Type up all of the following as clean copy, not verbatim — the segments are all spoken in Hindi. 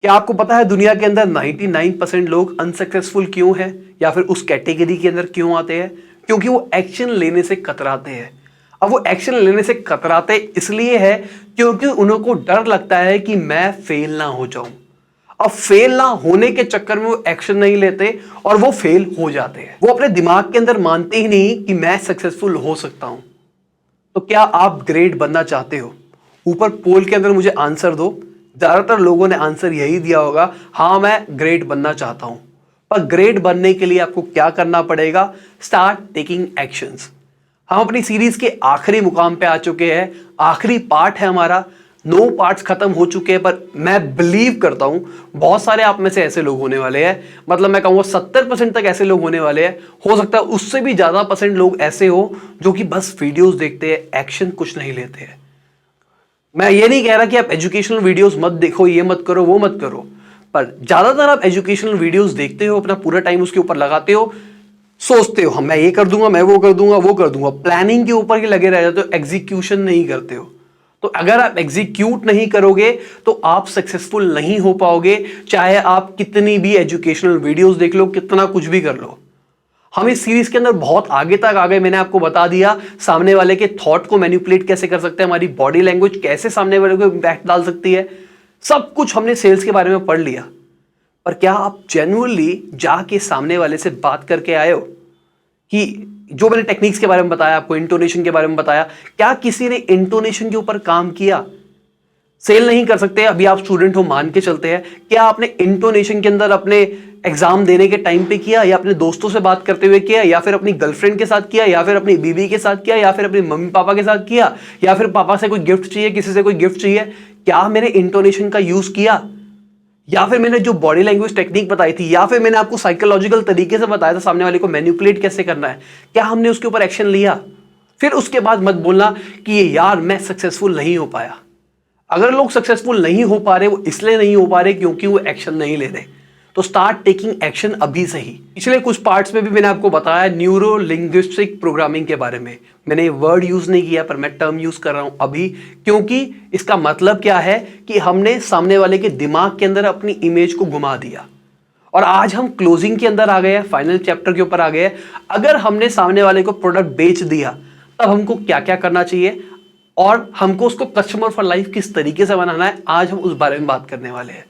क्या आपको पता है दुनिया के अंदर 99% लोग अनसक्सेसफुल क्यों हैं या फिर उस कैटेगरी के अंदर क्यों आते हैं? क्योंकि वो एक्शन लेने से कतराते हैं। अब वो एक्शन लेने से कतराते इसलिए है क्योंकि उनको डर लगता है कि मैं फेल ना हो जाऊं। अब फेल ना होने के चक्कर में वो एक्शन नहीं लेते और वो फेल हो जाते हैं। वो अपने दिमाग के अंदर मानते ही नहीं कि मैं सक्सेसफुल हो सकता हूं। तो क्या आप ग्रेट बनना चाहते हो? ऊपर पोल के अंदर मुझे आंसर दो। ज्यादातर लोगों ने आंसर यही दिया होगा, हाँ मैं ग्रेट बनना चाहता हूं। पर ग्रेट बनने के लिए आपको क्या करना पड़ेगा? Start taking actions. हम अपनी सीरीज के आखिरी मुकाम पे आ चुके हैं। आखिरी पार्ट है हमारा। 9 पार्ट्स खत्म हो चुके हैं, पर मैं बिलीव करता हूं बहुत सारे आप में से ऐसे लोग होने वाले हैं, मतलब मैं कहूंगा 70% तक ऐसे लोग होने वाले हैं। हो सकता है उससे भी ज्यादा परसेंट लोग ऐसे हो जो कि बस वीडियोस देखते हैं, एक्शन कुछ नहीं लेते हैं। मैं ये नहीं कह रहा कि आप एजुकेशनल वीडियोस मत देखो, ये मत करो, वो मत करो, पर ज्यादातर आप एजुकेशनल वीडियोस देखते हो, अपना पूरा टाइम उसके ऊपर लगाते हो, सोचते हो हम मैं ये कर दूंगा, मैं वो कर दूंगा, वो कर दूंगा, प्लानिंग के ऊपर ही लगे रह जाते हो, एग्जीक्यूशन नहीं करते हो। तो अगर आप एग्जीक्यूट नहीं करोगे तो आप सक्सेसफुल नहीं हो पाओगे, चाहे आप कितनी भी एजुकेशनल वीडियोस देख लो, कितना कुछ भी कर लो। हम इस सीरीज के अंदर बहुत आगे तक आ गए। मैंने आपको बता दिया सामने वाले के थॉट को मैनिपुलेट कैसे कर सकते हैं, हमारी बॉडी लैंग्वेज कैसे सामने वाले को इंपैक्ट डाल सकती है, सब कुछ हमने सेल्स के बारे में पढ़ लिया। पर क्या आप जेन्युइनली जाके सामने वाले से बात करके आए हो कि जो मैंने टेक्निक्स के बारे में बताया, आपको इंटोनेशन के बारे में बताया, क्या किसी ने इंटोनेशन के ऊपर काम किया? सेल नहीं कर सकते, अभी आप स्टूडेंट हो मान के चलते हैं, क्या आपने इंटोनेशन के अंदर अपने एग्जाम देने के टाइम पे किया, या अपने दोस्तों से बात करते हुए किया, या फिर अपनी गर्लफ्रेंड के साथ किया, या फिर अपनी बीवी के साथ किया, या फिर अपने मम्मी पापा के साथ किया, या फिर पापा से कोई गिफ्ट चाहिए, किसी से कोई गिफ्ट चाहिए, क्या मैंने इंटोनेशन का यूज किया? या फिर मैंने जो बॉडी लैंग्वेज टेक्निक बताई थी, या फिर मैंने आपको साइकोलॉजिकल तरीके से बताया था सामने वाले को मैनिपुलेट कैसे करना है, क्या हमने उसके ऊपर एक्शन लिया? फिर उसके बाद मत बोलना कि ये यार मैं सक्सेसफुल नहीं हो पाया। अगर लोग सक्सेसफुल नहीं हो पा रहे, वो इसलिए नहीं हो पा रहे क्योंकि वो एक्शन नहीं ले रहे। तो स्टार्ट टेकिंग एक्शन अभी से ही। पिछले कुछ पार्ट्स में भी मैंने आपको बताया न्यूरो लिंग्विस्टिक प्रोग्रामिंग के बारे में। मैंने ये वर्ड यूज नहीं किया, पर मैं टर्म यूज कर रहा हूं अभी, क्योंकि इसका मतलब क्या है कि हमने सामने वाले के दिमाग के अंदर अपनी इमेज को घुमा दिया। और आज हम क्लोजिंग के अंदर आ गए हैं, फाइनल चैप्टर के ऊपर आ गए हैं। अगर हमने सामने वाले को प्रोडक्ट बेच दिया, तब हमको क्या क्या करना चाहिए और हमको उसको कस्टमर फॉर लाइफ किस तरीके से बनाना है, आज हम उस बारे में बात करने वाले हैं।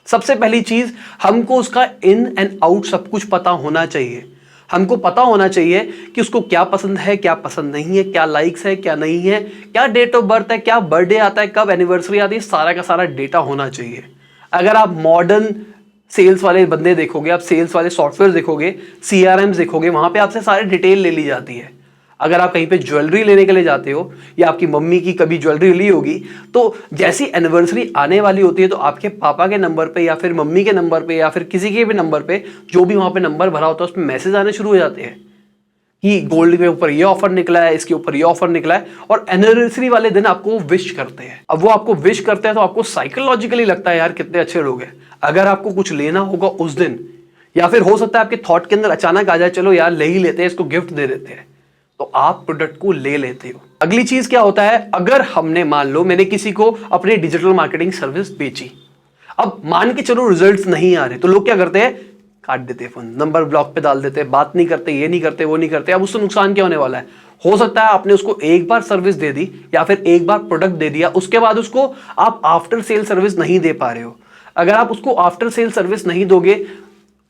सबसे पहली चीज, हमको उसका इन एंड आउट सब कुछ पता होना चाहिए। हमको पता होना चाहिए कि उसको क्या पसंद है, क्या पसंद नहीं है, क्या लाइक्स है, क्या नहीं है, क्या डेट ऑफ बर्थ है, क्या बर्थडे आता है, कब एनिवर्सरी आती है, सारा का सारा डेटा होना चाहिए। अगर आप मॉडर्न सेल्स वाले बंदे देखोगे, आप सेल्स वाले सॉफ्टवेयर देखोगे, सीआरएम्स देखोगे, वहां पे आपसे सारी डिटेल ले ली जाती है। अगर आप कहीं पे ज्वेलरी लेने के लिए जाते हो, या आपकी मम्मी की कभी ज्वेलरी ली होगी, तो जैसी एनिवर्सरी आने वाली होती है तो आपके पापा के नंबर पे या फिर मम्मी के नंबर पे या फिर किसी के भी नंबर पे, जो भी वहां पे नंबर भरा होता है, उसमें मैसेज आने शुरू हो जाते हैं कि गोल्ड के ऊपर ये ऑफर निकला है, इसके ऊपर ये ऑफर निकला है, और एनिवर्सरी वाले दिन आपको विश करते हैं। अब वो आपको विश करते हैं तो आपको साइकोलॉजिकली लगता है यार कितने अच्छे लोग हैं। अगर आपको कुछ लेना होगा उस दिन, या फिर हो सकता है आपके थॉट के अंदर अचानक आ जाए चलो यार ले ही लेते हैं, इसको गिफ्ट दे देते हैं, तो आप प्रोडक्ट को ले लेते हो। अगली चीज क्या होता है, अगर हमने मान लो मैंने किसी को अपनी डिजिटल मार्केटिंग सर्विस बेची, अब मान के चलो रिजल्ट्स नहीं आ रहे, तो लोग क्या करते हैं, काट देते हैं फोन, नंबर ब्लॉक पे डाल देते हैं, बात नहीं करते, ये नहीं करते, वो नहीं करते। अब उससे नुकसान क्या होने वाला है? हो सकता है आपने उसको एक बार सर्विस दे दी या फिर एक बार प्रोडक्ट दे दिया, उसके बाद उसको आप आफ्टर सेल सर्विस नहीं दे पा रहे हो। अगर आप उसको आफ्टर सेल सर्विस नहीं दोगे,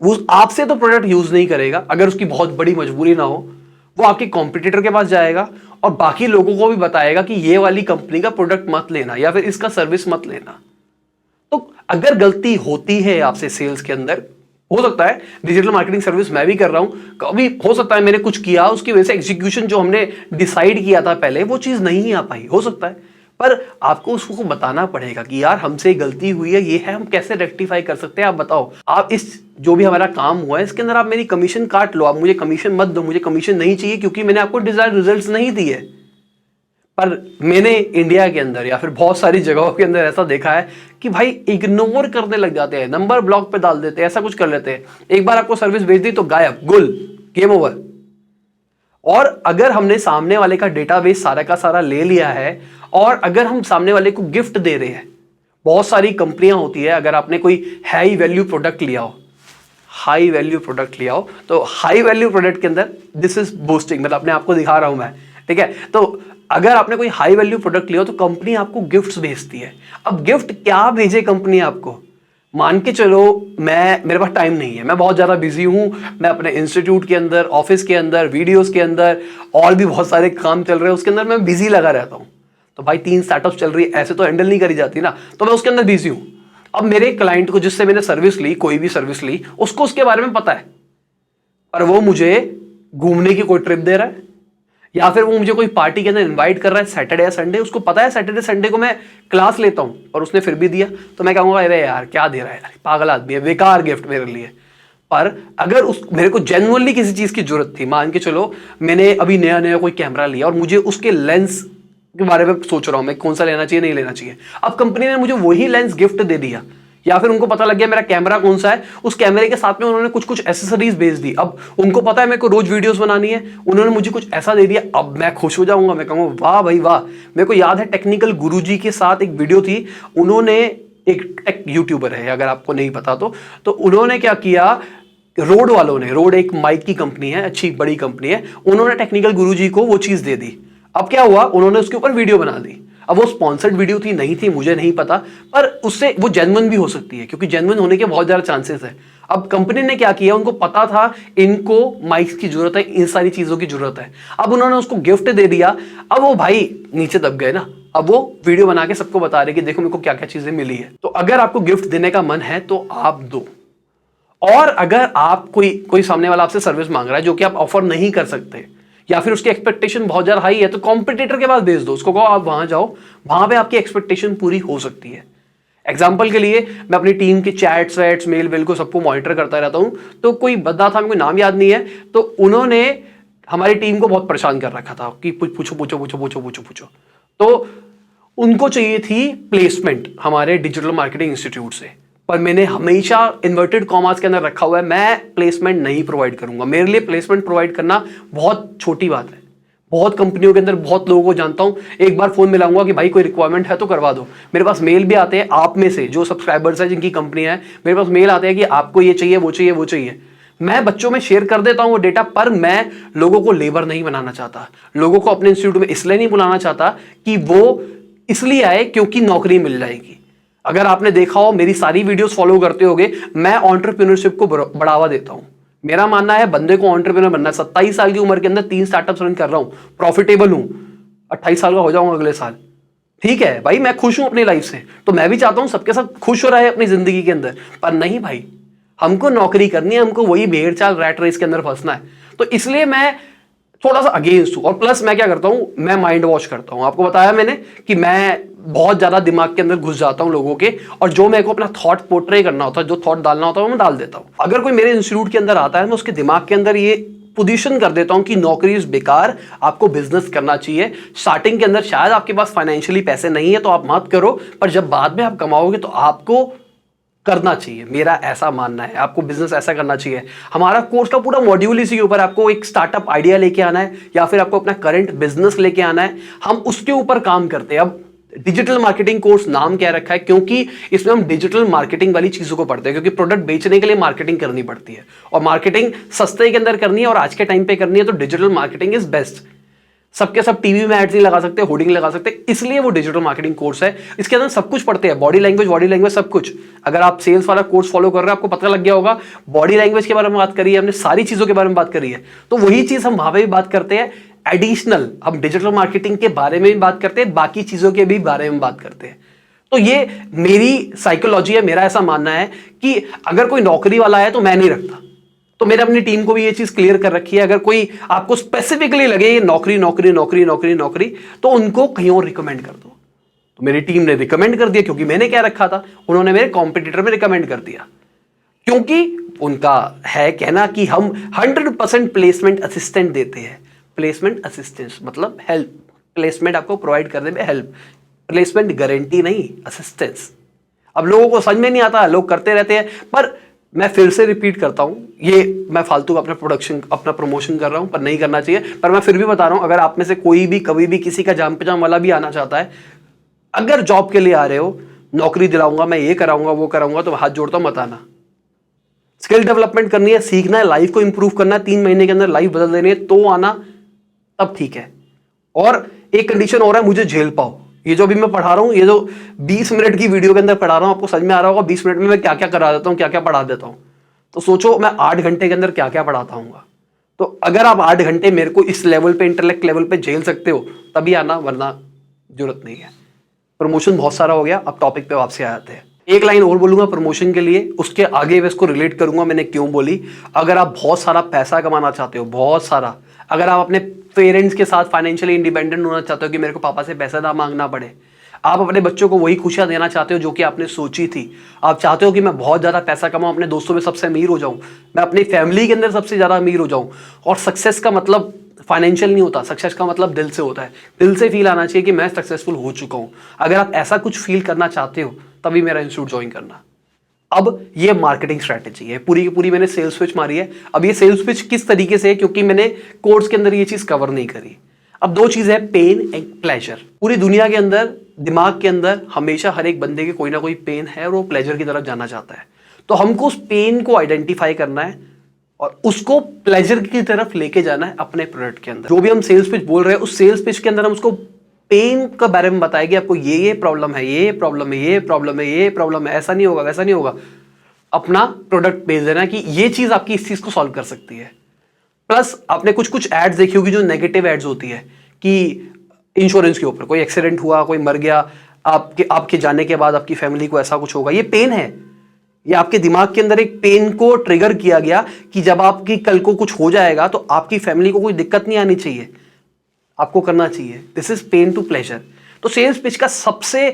वो आपसे तो प्रोडक्ट यूज नहीं करेगा, अगर उसकी बहुत बड़ी मजबूरी ना हो, वो आपके कॉम्पिटिटर के पास जाएगा और बाकी लोगों को भी बताएगा कि ये वाली कंपनी का प्रोडक्ट मत लेना या फिर इसका सर्विस मत लेना। तो अगर गलती होती है आपसे सेल्स के अंदर, हो सकता है डिजिटल मार्केटिंग सर्विस मैं भी कर रहा हूं, कभी हो सकता है मैंने कुछ किया, उसकी वजह से एग्जीक्यूशन जो हमने डिसाइड किया था पहले, वो चीज नहीं आ पाई, हो सकता है। पर आपको उसको बताना पड़ेगा कि यार हमसे गलती हुई है, ये है, हम कैसे रेक्टिफाई कर सकते हैं, आप बताओ। आप इस जो भी हमारा काम हुआ है इसके अंदर आप मेरी कमीशन काट लो, आप मुझे कमीशन मत दो, मुझे कमीशन नहीं चाहिए क्योंकि मैंने आपको डिजायर्ड रिजल्ट्स नहीं दिए। पर मैंने इंडिया के अंदर या फिर बहुत सारी जगहों के अंदर ऐसा देखा है कि भाई इग्नोर करने लग जाते हैं, नंबर ब्लॉक पे डाल देते हैं, ऐसा कुछ कर लेते हैं। एक बार आपको सर्विस भेज दी तो गायब, गुल, गेम ओवर। और अगर हमने सामने वाले का डेटाबेस सारा का सारा ले लिया है, और अगर हम सामने वाले को गिफ्ट दे रहे हैं, बहुत सारी कंपनियां होती है, अगर आपने कोई हाई वैल्यू प्रोडक्ट लिया हो, हाई वैल्यू प्रोडक्ट लिया हो, तो हाई वैल्यू प्रोडक्ट के अंदर दिस इज बूस्टिंग, मतलब अपने आपको दिखा रहा हूं मैं, ठीक है। तो अगर आपने कोई हाई वैल्यू प्रोडक्ट लिया हो तो कंपनी आपको गिफ्ट्स भेजती है। अब गिफ्ट क्या भेजे कंपनी आपको, मान के चलो मेरे पास टाइम नहीं है, मैं बहुत ज़्यादा बिजी हूँ, मैं अपने इंस्टीट्यूट के अंदर, ऑफिस के अंदर, वीडियोस के अंदर, और भी बहुत सारे काम चल रहे हैं उसके अंदर मैं बिजी लगा रहता हूँ। तो भाई 3 स्टार्टअप चल रही है, ऐसे तो हैंडल नहीं करी जाती ना, तो मैं उसके अंदर बिजी हूँ। अब मेरे क्लाइंट को, जिससे मैंने सर्विस ली, कोई भी सर्विस ली, उसको उसके बारे में पता है, पर वो मुझे घूमने की कोई ट्रिप दे रहा है, या फिर वो मुझे कोई पार्टी के अंदर इनवाइट कर रहा है सैटरडे या संडे, उसको पता है सैटरडे संडे को मैं क्लास लेता हूं, और उसने फिर भी दिया, तो मैं कहूंगा अरे यार क्या दे रहा है यार, पागल आदमी है, बेकार गिफ्ट मेरे लिए। पर अगर मेरे को जेन्युइनली किसी चीज की जरूरत थी, मान के चलो मैंने अभी नया नया कोई कैमरा लिया और मुझे उसके लेंस के बारे में सोच रहा हूं मैं, कौन सा लेना चाहिए नहीं लेना चाहिए, अब कंपनी ने मुझे वही लेंस गिफ्ट दे दिया, या फिर उनको पता लग गया मेरा कैमरा कौन सा है, उस कैमरे के साथ में उन्होंने कुछ कुछ एसेसरीज भेज दी। अब उनको पता है मेरे को रोज वीडियोस बनानी है, उन्होंने मुझे कुछ ऐसा दे दिया, अब मैं खुश हो जाऊंगा, मैं कहूंगा वाह भाई वाह। मेरे को याद है टेक्निकल गुरुजी के साथ एक वीडियो थी, उन्होंने, एक टेक यूट्यूबर है अगर आपको नहीं पता तो उन्होंने क्या किया, रोड वालों ने, रोड एक माइक की कंपनी है, अच्छी बड़ी कंपनी है, उन्होंने टेक्निकल गुरुजी को वो चीज दे दी। अब क्या हुआ, उन्होंने उसके ऊपर वीडियो बना दी। अब वो स्पॉन्सर्ड वीडियो थी नहीं थी मुझे नहीं पता, पर उससे वो जेन्युइन भी हो सकती है, क्योंकि जेन्युइन होने के बहुत ज्यादा चांसेस है। अब कंपनी ने क्या किया, उनको पता था इनको माइक्स की जरूरत है, इन सारी चीजों की जरूरत है, अब उन्होंने उसको गिफ्ट दे दिया। अब वो भाई नीचे दब गए ना, अब वो वीडियो बना के सबको बता रहे कि देखो मेरे को क्या क्या चीजें मिली है। तो अगर आपको गिफ्ट देने का मन है तो आप दो, और अगर आप कोई सामने वाला आपसे सर्विस मांग रहा है जो कि आप ऑफर नहीं कर सकते, या फिर उसकी एक्सपेक्टेशन बहुत ज्यादा हाई है, तो कॉम्पिटिटर के पास भेज दो, उसको कहो आप वहां जाओ, वहां पे आपकी एक्सपेक्टेशन पूरी हो सकती है। एग्जाम्पल के लिए मैं अपनी टीम के चैट्स वैट्स मेल वेल को सबको मॉनिटर करता रहता हूं, तो कोई बंदा था, मेरे को नाम याद नहीं है, तो उन्होंने हमारी टीम को बहुत परेशान कर रखा था कि पूछो पूछो पूछो पूछो पूछो पूछो। तो उनको चाहिए थी प्लेसमेंट हमारे डिजिटल मार्केटिंग इंस्टीट्यूट से, पर मैंने हमेशा इन्वर्टेड कॉमर्स के अंदर रखा हुआ है, मैं प्लेसमेंट नहीं प्रोवाइड करूंगा। मेरे लिए प्लेसमेंट प्रोवाइड करना बहुत छोटी बात है, बहुत कंपनियों के अंदर बहुत लोगों को जानता हूं, एक बार फोन मिलाऊंगा कि भाई कोई रिक्वायरमेंट है तो करवा दो। मेरे पास मेल भी आते हैं, आप में से जो सब्सक्राइबर्स है जिनकी कंपनी है, मेरे पास मेल आते हैं कि आपको ये चाहिए वो चाहिए वो चाहिए। मैं बच्चों में शेयर कर देता हूं वो डेटा, पर मैं लोगों को लेबर नहीं बनाना चाहता, लोगों को अपने इंस्टीट्यूट में इसलिए नहीं बुलाना चाहता कि वो इसलिए आए क्योंकि नौकरी मिल जाएगी। अगर आपने देखा हो, मेरी सारी वीडियोस फॉलो करते होगे, मैं एंटरप्रेन्योरशिप को बढ़ावा देता हूं। मेरा मानना है बंदे को एंटरप्रेन्योर बनना है। 27 साल की उम्र के अंदर 3 स्टार्टअप्स रन कर रहा हूं, प्रॉफिटेबल हूं, 28 साल का हो जाऊंगा अगले साल। ठीक है भाई, मैं खुश हूं अपनी लाइफ से, तो मैं भी चाहता हूं सबके साथ खुश हो रहा है अपनी जिंदगी के अंदर, पर नहीं भाई, हमको नौकरी करनी है, हमको वही भेड़ चाल रैट रेस के अंदर फंसना है। तो इसलिए मैं थोड़ा सा अगेंस्ट हूं। और प्लस मैं क्या करता हूं, मैं माइंड वॉश करता हूं। आपको बताया मैंने कि मैं बहुत ज्यादा दिमाग के अंदर घुस जाता हूं लोगों के, और जो मेरे को अपना थॉट पोर्ट्रे करना होता है, जो थॉट डालना होता है, वो मैं डाल देता हूं। अगर कोई मेरे इंस्टीट्यूट के अंदर आता है, मैं उसके दिमाग के अंदर ये पोजीशन कर देता हूं कि नौकरी इज बेकार, आपको बिजनेस करना चाहिए। स्टार्टिंग के अंदर शायद आपके पास फाइनेंशियली पैसे नहीं है तो आप मत करो, पर जब बाद में आप कमाओगे तो आपको करना चाहिए। मेरा ऐसा मानना है, आपको बिजनेस ऐसा करना चाहिए। हमारा कोर्स का पूरा मॉड्यूल इसी के ऊपर, आपको एक स्टार्टअप आइडिया लेके आना है या फिर आपको अपना करंट बिजनेस लेके आना है, हम उसके ऊपर काम करते हैं। अब डिजिटल मार्केटिंग कोर्स नाम क्या रखा है, क्योंकि इसमें हम डिजिटल मार्केटिंग वाली चीजों को पढ़ते हैं, क्योंकि प्रोडक्ट बेचने के लिए मार्केटिंग करनी पड़ती है, और मार्केटिंग सस्ते के अंदर करनी है और आज के टाइम पे करनी है, तो डिजिटल मार्केटिंग इज बेस्ट। सबके सब टीवी में एड्स नहीं लगा सकते, होर्डिंग लगा सकते, इसलिए वो डिजिटल मार्केटिंग कोर्स है। इसके अंदर सब कुछ पढ़ते हैं, बॉडी लैंग्वेज सब कुछ। अगर आप सेल्स वाला कोर्स फॉलो कर रहे हैं, आपको पता लग गया होगा, बॉडी लैंग्वेज के बारे में बात करी है हमने, सारी चीजों के बारे में बात करी है, तो वही चीज हम वहां पे भी बात करते हैं। एडिशनल हम डिजिटल मार्केटिंग के बारे में भी बात करते हैं, बाकी चीजों के भी बारे में बात करते हैं। तो ये मेरी साइकोलॉजी है, मेरा ऐसा मानना है कि अगर कोई नौकरी वाला है तो मैं नहीं रखता। तो मैंने अपनी टीम को भी ये चीज क्लियर कर रखी है, अगर कोई आपको स्पेसिफिकली लगे नौकरी नौकरी नौकरी नौकरी नौकरी, तो उनको कहीं और रिकमेंड कर दो। तो मेरी टीम ने रिकमेंड कर दिया, क्योंकि मैंने क्या रखा था, उन्होंने मेरे कॉम्पिटिटर में रिकमेंड कर दिया, क्योंकि उनका है कहना कि हम 100% प्लेसमेंट असिस्टेंट देते हैं। प्लेसमेंट असिस्टेंस मतलब हेल्प, प्लेसमेंट आपको प्रोवाइड करने में हेल्प, प्लेसमेंट गारंटी नहीं, असिस्टेंस। अब लोगों को समझ में नहीं आता, लोग करते रहते हैं, पर मैं फिर से रिपीट करता हूं, ये मैं फालतू अपना प्रमोशन कर रहा हूं, पर नहीं करना चाहिए। पर मैं फिर भी बता रहा हूं, अगर आप में से कोई भी कभी भी किसी का जाम पे जाम वाला भी आना चाहता है, अगर जॉब के लिए आ रहे हो, नौकरी दिलाऊंगा, मैं ये कराऊंगा वो कराऊंगा, तो हाथ जोड़ता हूं मत आना। स्किल डेवलपमेंट करनी है, सीखना है, लाइफ को इंप्रूव करना है, 3 महीने के अंदर लाइफ बदल देनी है, तो आना, तब ठीक है। और एक कंडीशन और है, मुझे झेल पाओ। ये जो अभी मैं पढ़ा रहा हूं, ये जो 20 मिनट की वीडियो के अंदर पढ़ा रहा हूं, आपको समझ में आ रहा होगा 20 मिनट में मैं क्या क्या करा देता हूं, क्या क्या पढ़ा देता हूं। तो सोचो मैं 8 घंटे के अंदर क्या क्या पढ़ाता हूँ। तो अगर आप 8 घंटे मेरे को इस लेवल पे, इंटेलेक्ट लेवल पे झेल सकते हो, तभी आना, वरना जरूरत नहीं है। प्रमोशन बहुत सारा हो गया, अब टॉपिक पे वापस आ जाते हैं। एक लाइन और बोलूंगा प्रमोशन के लिए, उसके आगे मैं इसको रिलेट करूंगा मैंने क्यों बोली। अगर आप बहुत सारा पैसा कमाना चाहते हो, बहुत सारा, अगर आप अपने पेरेंट्स के साथ फाइनेंशियली इंडिपेंडेंट होना चाहते हो कि मेरे को पापा से पैसा ना मांगना पड़े, आप अपने बच्चों को वही खुशियां देना चाहते हो जो कि आपने सोची थी, आप चाहते हो कि मैं बहुत ज्यादा पैसा कमाऊं, अपने दोस्तों में सबसे अमीर हो जाऊं, मैं अपनी फैमिली के अंदर सबसे ज्यादा अमीर हो जाऊं। और सक्सेस का मतलब फाइनेंशियल नहीं होता, सक्सेस का मतलब दिल से होता है। दिल से फील आना चाहिए कि मैं सक्सेसफुल हो चुका हूं। अगर आप ऐसा कुछ फील करना चाहते हो, तभी मेरा इंस्टीट्यूट ज्वाइन करना। अब ये मार्केटिंग स्ट्रैटेजी है, पूरी की पूरी मैंने सेल्स पिच मारी है। अब ये सेल्स पिच किस तरीके से है, क्योंकि मैंने कोर्स के अंदर ये चीज कवर नहीं करी। अब 2 चीज है, पेन एंड प्लेजर। पूरी दुनिया के अंदर, दिमाग के अंदर हमेशा हर एक बंदे के कोई ना कोई पेन है, और वो प्लेजर की तरफ जाना चाहता है। तो हमको उस पेन को आइडेंटिफाई करना है और उसको प्लेजर की तरफ लेके जाना है अपने प्रोडक्ट के अंदर। जो भी हम सेल्स पिच बोल रहे हैं, उस सेल्स पिच के अंदर हम उसको पेन के बारे में बताएंगे, आपको ये प्रॉब्लम है, ये प्रॉब्लम है, ये प्रॉब्लम है, ये प्रॉब्लम है, ऐसा नहीं होगा, वैसा नहीं होगा। अपना प्रोडक्ट भेज देना कि ये चीज आपकी इस चीज को सॉल्व कर सकती है। प्लस आपने कुछ कुछ एड्स देखी होगी जो नेगेटिव एड्स होती है कि इंश्योरेंस के ऊपर, कोई एक्सीडेंट हुआ, कोई मर गया, आपके जाने के बाद आपकी फैमिली को ऐसा कुछ होगा, ये पेन है। ये आपके दिमाग के अंदर एक पेन को ट्रिगर किया गया कि जब आपकी कल को कुछ हो जाएगा तो आपकी फैमिली को कोई दिक्कत नहीं आनी चाहिए, आपको करना चाहिए। This is pain to pleasure. तो सेल्स पिच का सबसे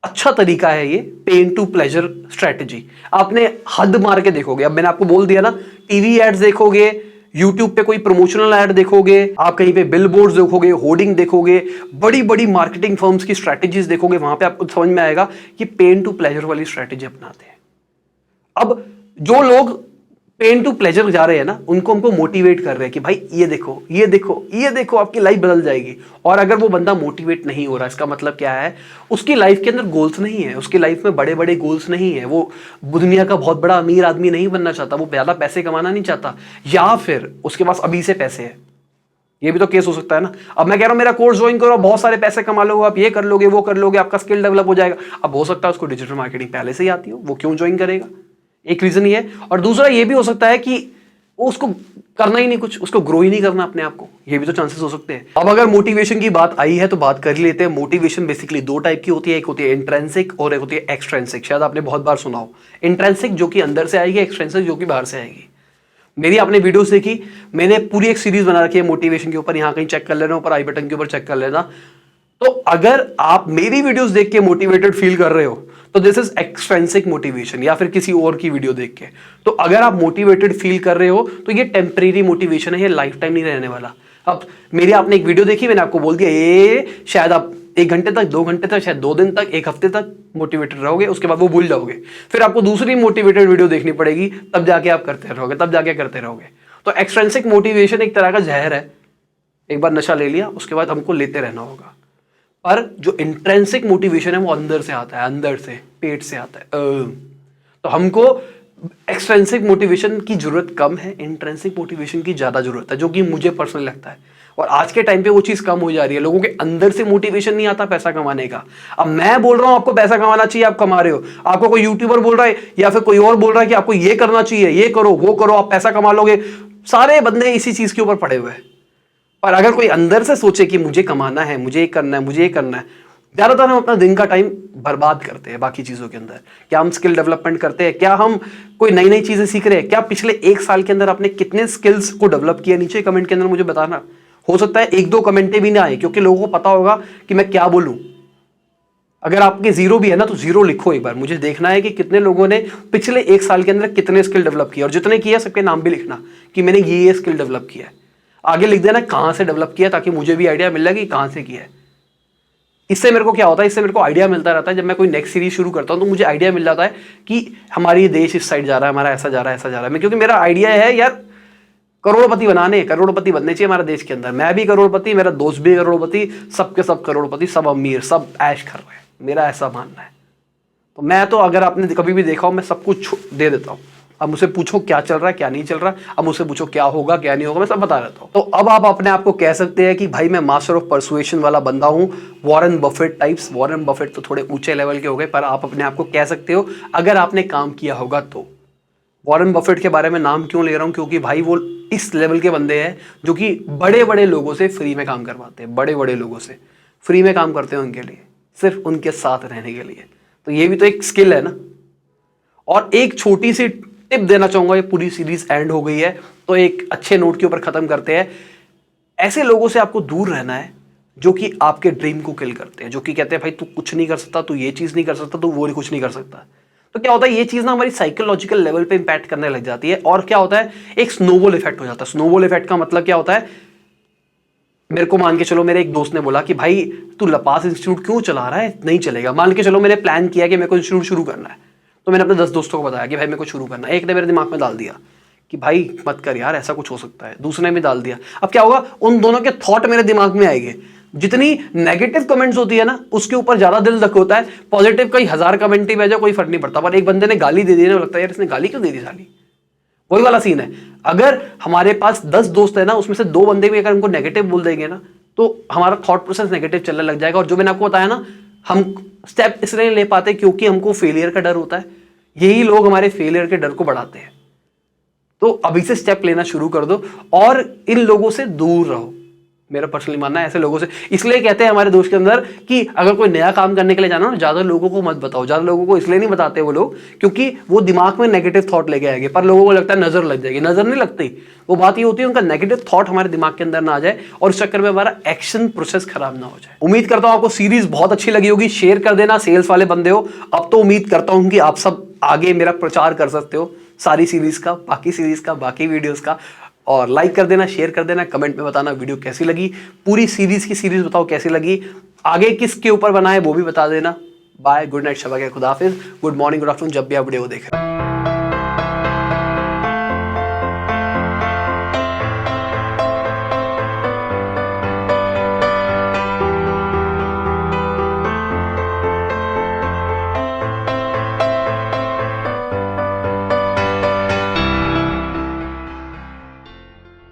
अच्छा तरीका है ये पेन टू प्लेजर स्ट्रेटजी। आपने हद मार के देखोगे, अब मैंने आपको बोल दिया ना, टीवी एड्स देखोगे, यूट्यूब पे कोई प्रमोशनल ऐड देखोगे, आप कहीं पे बिलबोर्ड्स देखोगे, होर्डिंग देखोगे, बड़ी बड़ी मार्केटिंग फर्म्स की स्ट्रेटजीज देखोगे, वहां पे आपको समझ में आएगा कि पेन टू प्लेजर वाली स्ट्रेटजी अपनाते हैं। अब जो लोग पेन टू प्लेजर जा रहे हैं ना, उनको हमको मोटिवेट कर रहे हैं कि भाई ये देखो, ये देखो, ये देखो, आपकी लाइफ बदल जाएगी। और अगर वो बंदा मोटिवेट नहीं हो रहा, इसका मतलब क्या है, उसकी लाइफ के अंदर गोल्स नहीं है, उसकी लाइफ में बड़े बड़े गोल्स नहीं है, वो दुनिया का बहुत बड़ा अमीर आदमी नहीं बनना चाहता, वो ज्यादा पैसे कमाना नहीं चाहता, या फिर उसके पास अभी से पैसे है। ये भी तो केस हो सकता है ना। अब मैं कह रहा हूं मेरा कोर्स ज्वाइन करो, बहुत सारे पैसे कमा लोगे, आप ये कर लोगे, वो कर लोगे, आपका स्किल डेवलप हो जाएगा। अब हो सकता है उसको डिजिटल मार्केटिंग पहले से ही आती हो, वो क्यों ज्वाइन करेगा, एक रीजन ये है। और दूसरा ये भी हो सकता है कि वो उसको करना ही नहीं, कुछ उसको ग्रो ही नहीं करना अपने आप को, ये भी तो चांसेस हो सकते हैं। अब अगर मोटिवेशन की बात आई है तो बात कर ही लेते हैं। मोटिवेशन बेसिकली 2 टाइप की होती है, एक होती है इंट्रिंसिक और एक होती है एक्सट्रिंसिक। शायद आपने बहुत बार सुना हो, इंट्रिंसिक जो कि अंदर से आएगी, एक्सट्रिंसिक जो कि बाहर से आएगी। मेरी आपने वीडियोस देखी, मैंने पूरी एक सीरीज बना रखी है मोटिवेशन के ऊपर, यहां कहीं चेक कर लेना, ऊपर आई बटन के ऊपर चेक कर लेना। तो अगर आप मेरी वीडियोस देख के मोटिवेटेड फील कर रहे हो तो दिस इज एक्सट्रिंसिक मोटिवेशन, या फिर किसी और की वीडियो देख के। तो अगर आप मोटिवेटेड फील कर रहे हो तो ये टेम्परेरी मोटिवेशन है, ये लाइफ टाइम नहीं रहने वाला। अब मेरी आपने एक वीडियो देखी, मैंने आपको बोल दिया ये शायद आप 1 घंटे तक, 2 घंटे तक, शायद 2 दिन तक, 1 हफ्ते तक मोटिवेटेड रहोगे, उसके बाद वो भूल जाओगे। फिर आपको दूसरी मोटिवेटेड वीडियो देखनी पड़ेगी, तब जाके आप करते रहोगे, तब जाके करते रहोगे। तो एक्सट्रिंसिक मोटिवेशन एक तरह का जहर है, एक बार नशा ले लिया उसके बाद हमको लेते रहना होगा। पर जो इंट्रिंसिक मोटिवेशन है वो अंदर से आता है, अंदर से, पेट से आता है। तो हमको एक्सट्रिंसिक मोटिवेशन की जरूरत कम है, इंट्रिंसिक मोटिवेशन की ज्यादा जरूरत है, जो कि मुझे पर्सनली लगता है। और आज के टाइम पे वो चीज कम हो जा रही है, लोगों के अंदर से मोटिवेशन नहीं आता पैसा कमाने का। अब मैं बोल रहा हूं आपको पैसा कमाना चाहिए, आप कमा रहे हो, आपको कोई यूट्यूबर बोल रहा है या फिर कोई और बोल रहा है कि आपको ये करना चाहिए, ये करो, वो करो, आप पैसा कमा लोगे, सारे बंदे इसी चीज के ऊपर पड़े हुए हैं। पर अगर कोई अंदर से सोचे कि मुझे कमाना है, मुझे ये करना है, मुझे ये करना है, ज्यादातर हम अपना दिन का टाइम बर्बाद करते हैं बाकी चीजों के अंदर। क्या हम स्किल डेवलपमेंट करते हैं, क्या हम कोई नई नई चीजें सीख रहे हैं, क्या पिछले 1 साल के अंदर आपने कितने स्किल्स को डेवलप किया, नीचे कमेंट के अंदर मुझे बताना। हो सकता है 1-2 कमेंटें भी ना आए, क्योंकि लोगों को पता होगा कि मैं क्या बोलूं। अगर आपके 0 भी है ना तो 0 लिखो, एक बार मुझे देखना है कि कितने लोगों ने पिछले 1 साल के अंदर कितने स्किल डेवलप किया, और जितने किया सबके नाम भी लिखना कि मैंने ये स्किल डेवलप किया है। आगे लिख देना कहां से डेवलप किया, ताकि मुझे भी आइडिया मिल जाए कि कहां से किया है। इससे मेरे को क्या होता है, इससे मेरे को आइडिया मिलता रहता है। जब मैं कोई नेक्स्ट सीरीज शुरू करता हूं तो मुझे आइडिया मिल जाता है कि हमारी देश इस साइड जा रहा है, हमारा ऐसा जा रहा है, ऐसा जा रहा है। क्योंकि मेरा आइडिया है यार करोड़पति करोड़पति बनने चाहिए हमारे देश के अंदर। मैं भी करोड़पति, मेरा दोस्त भी करोड़पति, सबके सब करोड़पति, सब अमीर, सब ऐश कर रहे हैं, मेरा ऐसा मानना है। तो मैं तो अगर आपने कभी भी देखा हो मैं सब कुछ दे देता हूँ। अब मुझसे पूछो क्या चल रहा है क्या नहीं चल रहा, अब मुझसे पूछो क्या होगा क्या नहीं होगा, मैं सब बता रहता हूँ। तो अब आप अपने आप को कह सकते हैं कि भाई मैं मास्टर ऑफ परसुएशन वाला बंदा हूँ, Warren Buffett types. Warren Buffett तो थोड़े ऊंचे लेवल के हो गए, पर आप अपने आप को कह सकते हो अगर आपने काम किया होगा तो। वॉरेन बफेट के बारे में नाम क्यों ले रहा हूँ, क्योंकि भाई वो इस लेवल के बंदे हैं जो कि बड़े बड़े लोगों से फ्री में काम करवाते हैं, बड़े बड़े लोगों से फ्री में काम करते हैं उनके लिए, सिर्फ उनके साथ रहने के लिए। तो ये भी तो एक स्किल है ना। और एक छोटी सी टिप देना चाहूंगा, ये पूरी सीरीज एंड हो गई है तो एक अच्छे नोट के ऊपर खत्म करते हैं। ऐसे लोगों से आपको दूर रहना है जो कि आपके ड्रीम को किल करते हैं, जो कि कहते हैं भाई तू कुछ नहीं कर सकता, तू ये चीज नहीं कर सकता, तू वो कुछ नहीं कर सकता। तो क्या होता है ये चीज ना हमारी साइकोलॉजिकल लेवल पे इंपैक्ट करने लग जाती है, और क्या होता है एक स्नोबॉल इफेक्ट हो जाता है। स्नोबॉल इफेक्ट का मतलब क्या होता है, मेरे को मान के चलो मेरे एक दोस्त ने बोला कि भाई तू लपास इंस्टीट्यूट क्यों चला रहा है, नहीं चलेगा। मान के चलो मैंने प्लान किया कि मेरे को इंस्टीट्यूट शुरू करना है, तो मैंने अपने 10 दोस्तों को बताया कि भाई मेरे को शुरू करना है। एक ने मेरे दिमाग में डाल दिया कि भाई मत कर यार ऐसा कुछ हो सकता है, दूसरे ने भी डाल दिया। अब क्या होगा, उन दोनों के थॉट मेरे दिमाग में आएंगे। जितनी नेगेटिव कमेंट्स होती है ना उसके ऊपर ज्यादा दिल रख होता है, पॉजिटिव कई 1000 कमेंट ही भेजा कोई फर्क नहीं पड़ता, पर एक बंदे ने गाली दे दी ना, लगता है यार इसने गाली क्यों दे दी साली। वही वाला सीन है, अगर हमारे पास 10 दोस्त है ना उसमें से 2 बंदे भी अगर हमको नेगेटिव बोल देंगे ना तो हमारा थॉट प्रोसेस नेगेटिव चलने लग जाएगा। और जो मैंने आपको बताया ना, हम स्टेप इसलिए ले पाते क्योंकि हमको फेलियर का डर होता है। यही लोग हमारे फेलियर के डर को बढ़ाते हैं। तो अभी से स्टेप लेना शुरू कर दो और इन लोगों से दूर रहो। मेरा पर्सनली मानना है ऐसे लोगों से, इसलिए कहते हैं हमारे दोस्त के अंदर कि अगर कोई नया काम करने के लिए जाना ना ज्यादा लोगों को मत बताओ। ज्यादा लोगों को इसलिए नहीं बताते वो लोग क्योंकि वो दिमाग में नेगेटिव थॉट लेके आएंगे, पर लोगों को लगता है नजर लग जाएगी। नजर नहीं लगती, वो बात ये होती है उनका नेगेटिव थॉट हमारे दिमाग के अंदर ना आ जाए और इस चक्कर में हमारा एक्शन प्रोसेस खराब ना हो जाए। उम्मीद करता हूं आपको सीरीज बहुत अच्छी लगी होगी। शेयर कर देना, सेल्स वाले बंदे हो। अब तो उम्मीद करता हूं कि आप सब आगे मेरा प्रचार कर सकते हो सारी सीरीज का, बाकी सीरीज का, बाकी वीडियोस का। और लाइक कर देना, शेयर कर देना, कमेंट में बताना वीडियो कैसी लगी, पूरी सीरीज की सीरीज बताओ कैसी लगी, आगे किसके ऊपर बनाए वो भी बता देना। बाय, गुड नाइट, शबा के खुदाफिज, गुड मॉर्निंग, गुड आफ्टरनून, जब भी आप वीडियो देख रहे हैं।